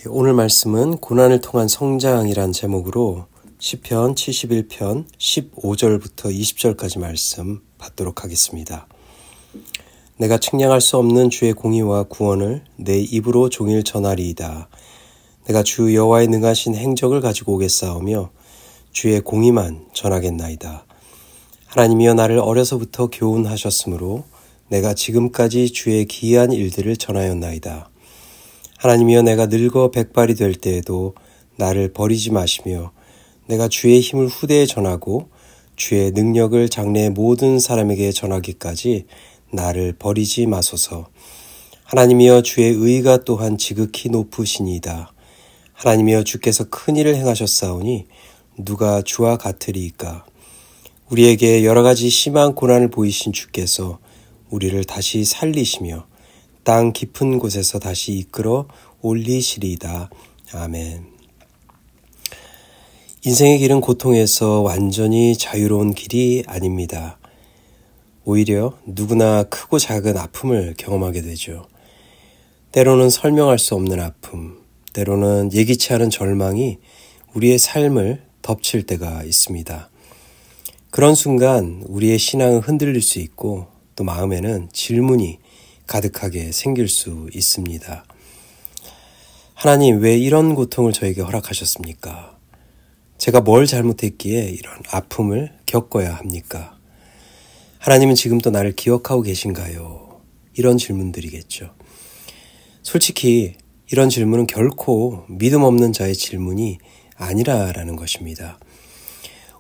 오늘 말씀은 고난을 통한 성장이란 제목으로 시편 71편 15절부터 20절까지 말씀 받도록 하겠습니다. 내가 측량할 수 없는 주의 공의와 구원을 내 입으로 종일 전하리이다. 내가 주 여호와의 능하신 행적을 가지고 오겠사오며 주의 공의만 전하겠나이다. 하나님이여 나를 어려서부터 교훈하셨으므로 내가 지금까지 주의 기이한 일들을 전하였나이다. 하나님이여 내가 늙어 백발이 될 때에도 나를 버리지 마시며 내가 주의 힘을 후대에 전하고 주의 능력을 장래의 모든 사람에게 전하기까지 나를 버리지 마소서. 하나님이여 주의 의가 또한 지극히 높으시니이다. 하나님이여 주께서 큰 일을 행하셨사오니 누가 주와 같으리이까. 우리에게 여러 가지 심한 고난을 보이신 주께서 우리를 다시 살리시며 땅 깊은 곳에서 다시 이끌어 올리시리이다. 아멘. 인생의 길은 고통에서 완전히 자유로운 길이 아닙니다. 오히려 누구나 크고 작은 아픔을 경험하게 되죠. 때로는 설명할 수 없는 아픔, 때로는 예기치 않은 절망이 우리의 삶을 덮칠 때가 있습니다. 그런 순간 우리의 신앙은 흔들릴 수 있고 또 마음에는 질문이 가득하게 생길 수 있습니다. 하나님, 왜 이런 고통을 저에게 허락하셨습니까? 제가 뭘 잘못했기에 이런 아픔을 겪어야 합니까? 하나님은 지금도 나를 기억하고 계신가요? 이런 질문들이겠죠. 솔직히 이런 질문은 결코 믿음 없는 자의 질문이 아니라라는 것입니다.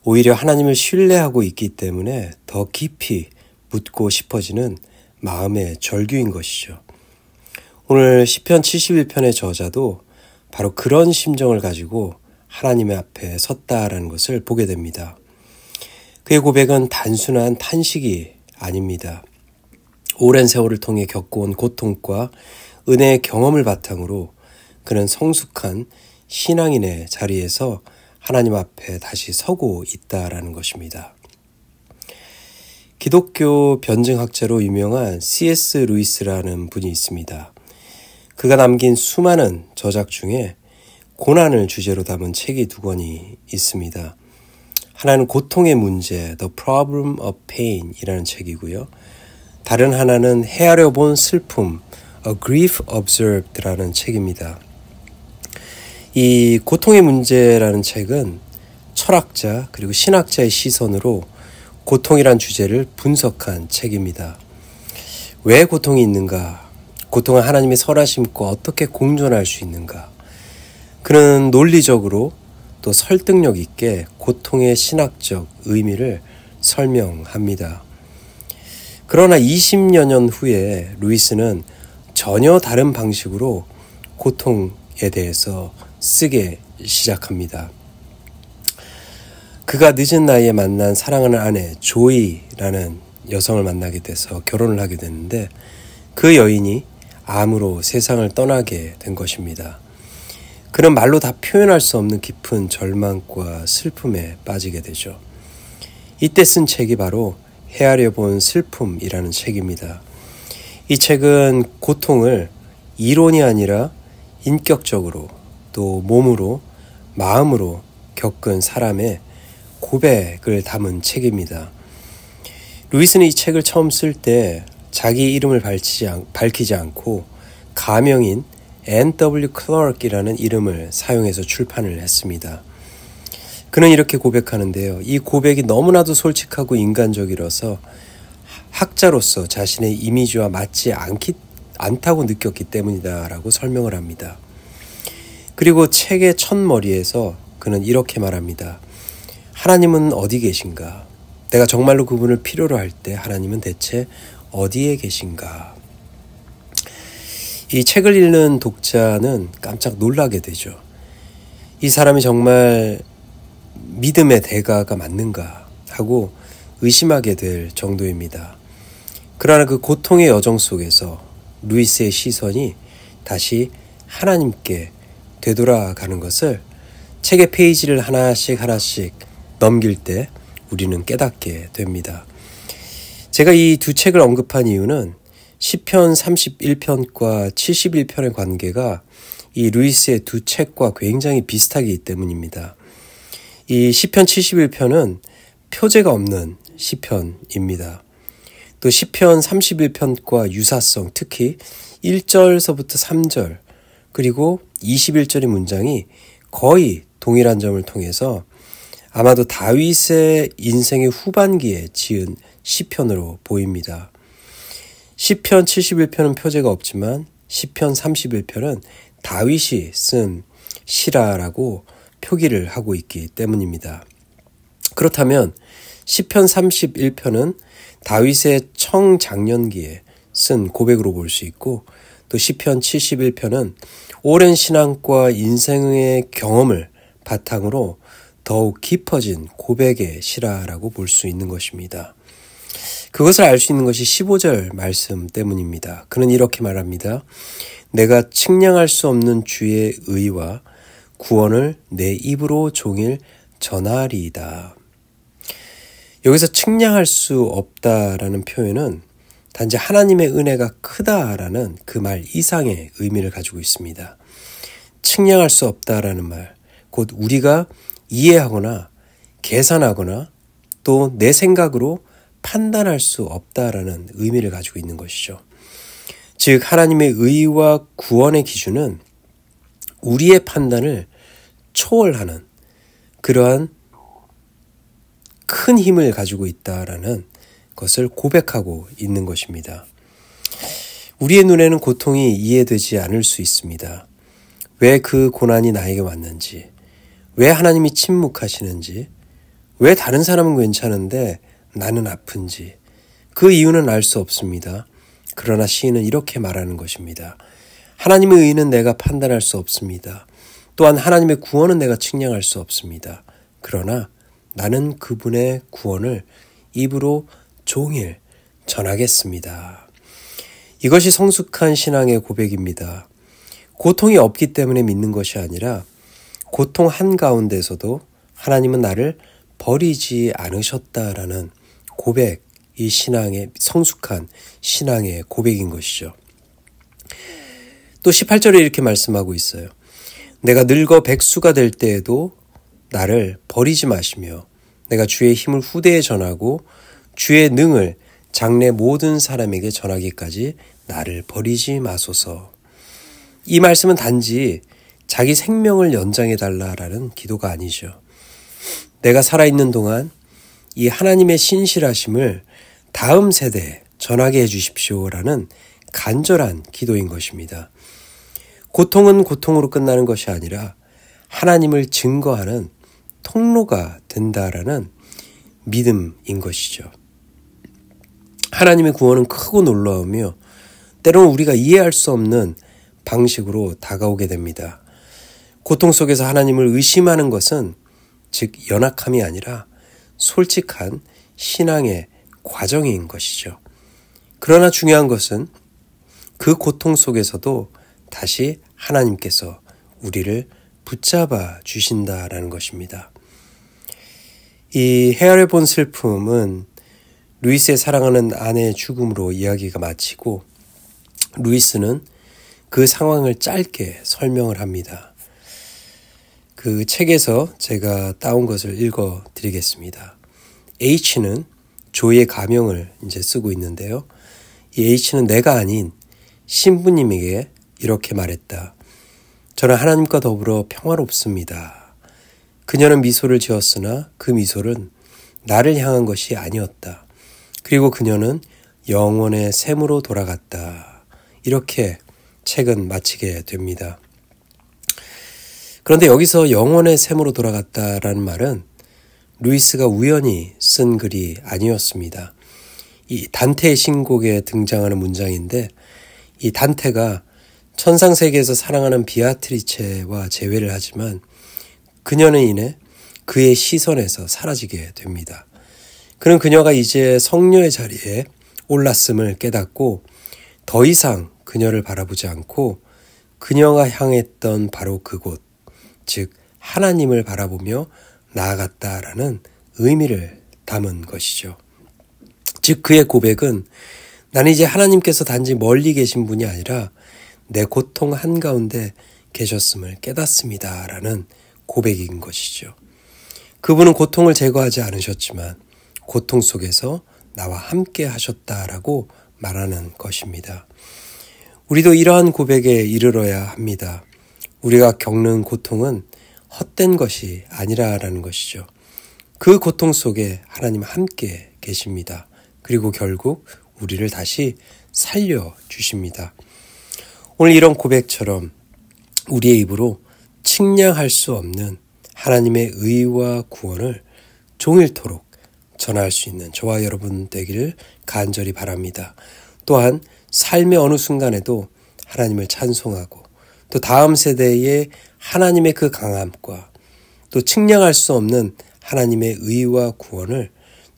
오히려 하나님을 신뢰하고 있기 때문에 더 깊이 묻고 싶어지는 마음의 절규인 것이죠. 오늘 시편 71편의 저자도 바로 그런 심정을 가지고 하나님의 앞에 섰다라는 것을 보게 됩니다. 그의 고백은 단순한 탄식이 아닙니다. 오랜 세월을 통해 겪어온 고통과 은혜의 경험을 바탕으로 그는 성숙한 신앙인의 자리에서 하나님 앞에 다시 서고 있다라는 것입니다. 기독교 변증학자로 유명한 C.S. 루이스라는 분이 있습니다. 그가 남긴 수많은 저작 중에 고난을 주제로 담은 책이 두 권이 있습니다. 하나는 고통의 문제, The Problem of Pain 이라는 책이고요. 다른 하나는 헤아려 본 슬픔, A Grief Observed 라는 책입니다. 이 고통의 문제라는 책은 철학자 그리고 신학자의 시선으로 고통이란 주제를 분석한 책입니다. 왜 고통이 있는가? 고통은 하나님의 선하심과 어떻게 공존할 수 있는가? 그는 논리적으로 또 설득력 있게 고통의 신학적 의미를 설명합니다. 그러나 20여 년 후에 루이스는 전혀 다른 방식으로 고통에 대해서 쓰게 시작합니다. 그가 늦은 나이에 만난 사랑하는 아내 조이라는 여성을 만나게 돼서 결혼을 하게 됐는데 그 여인이 암으로 세상을 떠나게 된 것입니다. 그는 말로 다 표현할 수 없는 깊은 절망과 슬픔에 빠지게 되죠. 이때 쓴 책이 바로 헤아려 본 슬픔이라는 책입니다. 이 책은 고통을 이론이 아니라 인격적으로 또 몸으로 마음으로 겪은 사람의 고백을 담은 책입니다. 루이스는 이 책을 처음 쓸 때 자기 이름을 밝히지 않고 가명인 N.W. 클라크이라는 이름을 사용해서 출판을 했습니다. 그는 이렇게 고백하는데요. 이 고백이 너무나도 솔직하고 인간적이라서 학자로서 자신의 이미지와 맞지 않다고 느꼈기 때문이다라고 설명을 합니다. 그리고 책의 첫머리에서 그는 이렇게 말합니다. 하나님은 어디 계신가? 내가 정말로 그분을 필요로 할 때 하나님은 대체 어디에 계신가? 이 책을 읽는 독자는 깜짝 놀라게 되죠. 이 사람이 정말 믿음의 대가가 맞는가 하고 의심하게 될 정도입니다. 그러나 그 고통의 여정 속에서 루이스의 시선이 다시 하나님께 되돌아가는 것을 책의 페이지를 하나씩 넘길 때 우리는 깨닫게 됩니다. 제가 이 두 책을 언급한 이유는 시편 31편과 71편의 관계가 이 루이스의 두 책과 굉장히 비슷하기 때문입니다. 이 시편 71편은 표제가 없는 시편입니다. 또 시편 31편과 유사성, 특히 1절서부터 3절 그리고 21절의 문장이 거의 동일한 점을 통해서 아마도 다윗의 인생의 후반기에 지은 시편으로 보입니다. 시편 71편은 표제가 없지만 시편 31편은 다윗이 쓴 시라라고 표기를 하고 있기 때문입니다. 그렇다면 시편 31편은 다윗의 청장년기에 쓴 고백으로 볼 수 있고 또 시편 71편은 오랜 신앙과 인생의 경험을 바탕으로 더욱 깊어진 고백의 시라라고 볼 수 있는 것입니다. 그것을 알 수 있는 것이 15절 말씀 때문입니다. 그는 이렇게 말합니다. 내가 측량할 수 없는 주의 의와 구원을 내 입으로 종일 전하리이다. 여기서 측량할 수 없다라는 표현은 단지 하나님의 은혜가 크다라는 그 말 이상의 의미를 가지고 있습니다. 측량할 수 없다라는 말, 곧 우리가 이해하거나 계산하거나 또 내 생각으로 판단할 수 없다라는 의미를 가지고 있는 것이죠. 즉 하나님의 의와 구원의 기준은 우리의 판단을 초월하는 그러한 큰 힘을 가지고 있다라는 것을 고백하고 있는 것입니다. 우리의 눈에는 고통이 이해되지 않을 수 있습니다. 왜 그 고난이 나에게 왔는지, 왜 하나님이 침묵하시는지, 왜 다른 사람은 괜찮은데 나는 아픈지 그 이유는 알 수 없습니다. 그러나 시인은 이렇게 말하는 것입니다. 하나님의 의는 내가 판단할 수 없습니다. 또한 하나님의 구원은 내가 측량할 수 없습니다. 그러나 나는 그분의 구원을 입으로 종일 전하겠습니다. 이것이 성숙한 신앙의 고백입니다. 고통이 없기 때문에 믿는 것이 아니라 고통 한가운데서도 하나님은 나를 버리지 않으셨다라는 고백, 이 신앙의 성숙한 신앙의 고백인 것이죠. 또 18절에 이렇게 말씀하고 있어요. 내가 늙어 백수가 될 때에도 나를 버리지 마시며 내가 주의 힘을 후대에 전하고 주의 능을 장래 모든 사람에게 전하기까지 나를 버리지 마소서. 이 말씀은 단지 자기 생명을 연장해달라라는 기도가 아니죠. 내가 살아있는 동안 이 하나님의 신실하심을 다음 세대에 전하게 해주십시오라는 간절한 기도인 것입니다. 고통은 고통으로 끝나는 것이 아니라 하나님을 증거하는 통로가 된다라는 믿음인 것이죠. 하나님의 구원은 크고 놀라우며 때로는 우리가 이해할 수 없는 방식으로 다가오게 됩니다. 고통 속에서 하나님을 의심하는 것은 즉 연약함이 아니라 솔직한 신앙의 과정인 것이죠. 그러나 중요한 것은 그 고통 속에서도 다시 하나님께서 우리를 붙잡아 주신다라는 것입니다. 이 헤아려 본 슬픔은 루이스의 사랑하는 아내의 죽음으로 이야기가 마치고 루이스는 그 상황을 짧게 설명을 합니다. 그 책에서 제가 따온 것을 읽어 드리겠습니다. H는 조의 가명을 이제 쓰고 있는데요. 이 H는 내가 아닌 신부님에게 이렇게 말했다. 저는 하나님과 더불어 평화롭습니다. 그녀는 미소를 지었으나 그 미소는 나를 향한 것이 아니었다. 그리고 그녀는 영원의 샘으로 돌아갔다. 이렇게 책은 마치게 됩니다. 그런데 여기서 영원의 샘으로 돌아갔다라는 말은 루이스가 우연히 쓴 글이 아니었습니다. 이 단테의 신곡에 등장하는 문장인데 이 단테가 천상세계에서 사랑하는 비아트리체와 재회를 하지만 그녀는 이내 그의 시선에서 사라지게 됩니다. 그는 그녀가 이제 성녀의 자리에 올랐음을 깨닫고 더 이상 그녀를 바라보지 않고 그녀가 향했던 바로 그곳, 즉 하나님을 바라보며 나아갔다라는 의미를 담은 것이죠. 즉 그의 고백은 나는 이제 하나님께서 단지 멀리 계신 분이 아니라 내 고통 한가운데 계셨음을 깨닫습니다. 라는 고백인 것이죠. 그분은 고통을 제거하지 않으셨지만 고통 속에서 나와 함께 하셨다라고 말하는 것입니다. 우리도 이러한 고백에 이르러야 합니다. 우리가 겪는 고통은 헛된 것이 아니라라는 것이죠. 그 고통 속에 하나님 함께 계십니다. 그리고 결국 우리를 다시 살려주십니다. 오늘 이런 고백처럼 우리의 입으로 측량할 수 없는 하나님의 의와 구원을 종일토록 전할 수 있는 저와 여러분 되기를 간절히 바랍니다. 또한 삶의 어느 순간에도 하나님을 찬송하고 또 다음 세대에 하나님의 그 강함과 또 측량할 수 없는 하나님의 의와 구원을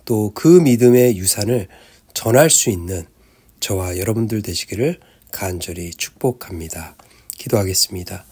또 그 믿음의 유산을 전할 수 있는 저와 여러분들 되시기를 간절히 축복합니다. 기도하겠습니다.